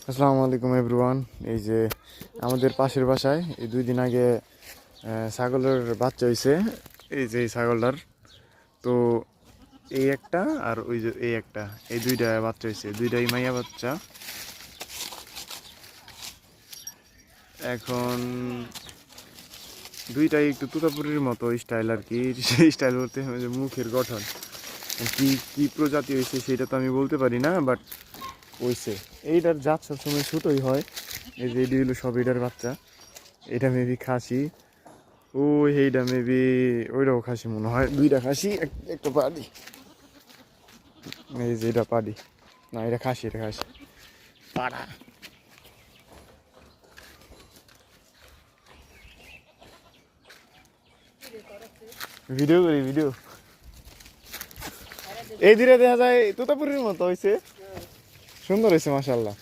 আসসালামু আলাইকুম এভরিওয়ান। এই যে আমাদের পাশের বাসায় এই 2 দিন আগে ছাগলের বাচ্চা হয়েছে। এই যে এই ছাগলটার তো এই একটা আর ওই যে এই একটা, এই দুইটা বাচ্চা হয়েছে, দুইটাই মাইয়া বাচ্চা। এখন দুইটাই একটু তুতাপুরির মতো স্টাইল আর কি। সেই স্টাইল বলতে যে মুখের গঠন কি কি প্রজাতি হয়েছে সেটা তো আমি বলতে পারি না, বাট হয়েছে। এইটার জাত সবসময় ছোটোই হয়। এই যে এটি হলো সব এটার বাচ্চা। এটা মেবি খাসি, ও এইটা মেবি ওইটাও খাসি মনে হয়। দুইটা খাসি একটা পাডি। এই যে এটা পাডি, না এটা খাসি, এটা খাসি পাড়া। ভিডিও করি ভিডিও। এই দিকে দেখা যায় তোতাপুরির মতো হয়েছে, সুন্দর হয়েছে মাশাআল্লাহ।